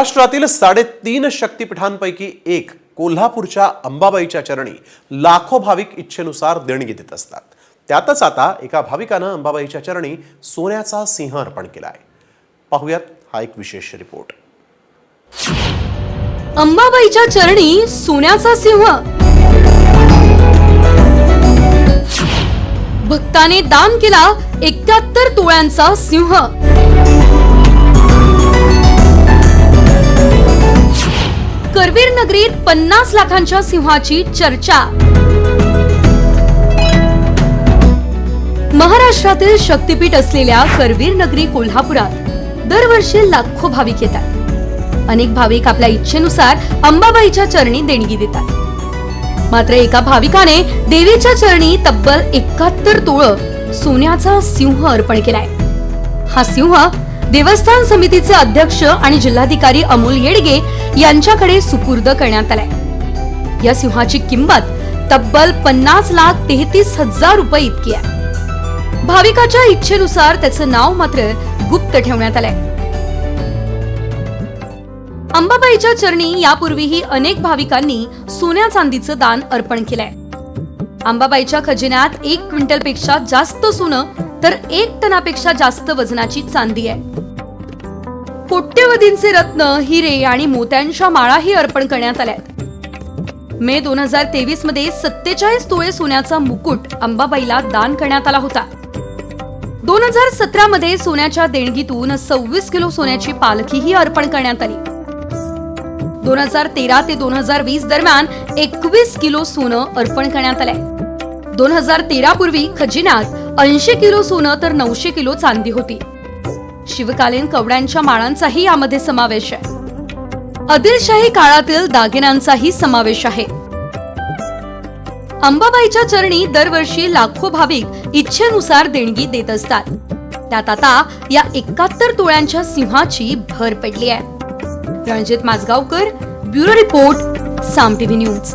महाराष्ट्रातील 3.5 शक्तिपीठांपैकी एक कोल्हापूरच्या अंबाबाईच्या चरणी लाखो भाविक इच्छेनुसार देणगी देत असतात। त्यातच आता एका भाविकानं अंबाबाईच्या चरणी सोन्याचा सिंह अर्पण केलाय। पाहूयात हा एक विशेष रिपोर्ट। अंबाबाईच्या चरणी सोन्याचा सिंह। भक्ताने दान केला 71 तोळ्यांचा सिंह। करवीर नगरीत 50 लाखांच्या सिंहाची चर्चा। महाराष्ट्रातील शक्तिपीठ असलेल्या करवीर नगरी कोल्हापुरात दरवर्षी लाखो भाविक येतात। अनेक भाविक आपल्या इच्छेनुसार अंबाबाईच्या चरणी देणगी देतात। मात्र एका भाविकाने देवीच्या चरणी तब्बल 71 तोळ सोन्याचा सिंह अर्पण केलाय। हा सिंह देवस्थान समितीचे अध्यक्ष आणि जिल्हाधिकारी अमोल येडगे यांच्याकडे सुपूर्द करण्यात आलाय। या सिंहाची किंमत तब्बल 50,33,000 रुपये इतकी आहे। भाविकाच्या इच्छेनुसार त्याचं नाव मात्र गुप्त ठेवण्यात आलंय। अंबाबाईच्या चरणी यापूर्वीही अनेक भाविकांनी सोन्या चांदीचं दान अर्पण केलंय। अंबाबाईच्या खजिन्यात 1 क्विंटलपेक्षा जास्त सोनं तर 1 टनापेक्षा जास्त वजनाची चांदी आहे। कोट्यवधींचे रत्न, हिरे आणि मोत्यांच्या माळाही अर्पण करण्यात आल्या। मे 2023 मध्ये 47 तोळे सोन्याचा मुकुट अंबाबाईला दान करण्यात आला होता। 2017 मध्ये सोन्याच्या देणगीतून 26 किलो सोन्याची पालखीही अर्पण करण्यात आली। 2013 ते 2020 दरम्यान 21 किलो सोनं अर्पण करण्यात आलंय। 2013 पूर्वी खजिन्यात 80 किलो सोनं तर 900 किलो चांदी होती। शिवकालीन कवड्यांच्या माळांचाही यामध्ये समावेश आहे। आदिलशाही काळातील दागिन्यांचाही समावेश आहे। अंबाबाईच्या चरणी दरवर्षी लाखो भाविक इच्छेनुसार देणगी देत असतात। त्यात आता या 71 तोळ्यांच्या सिंहाची भर पडली आहे। रणजित माजगावकर, ब्युरो रिपोर्ट, साम टीव्ही न्यूज।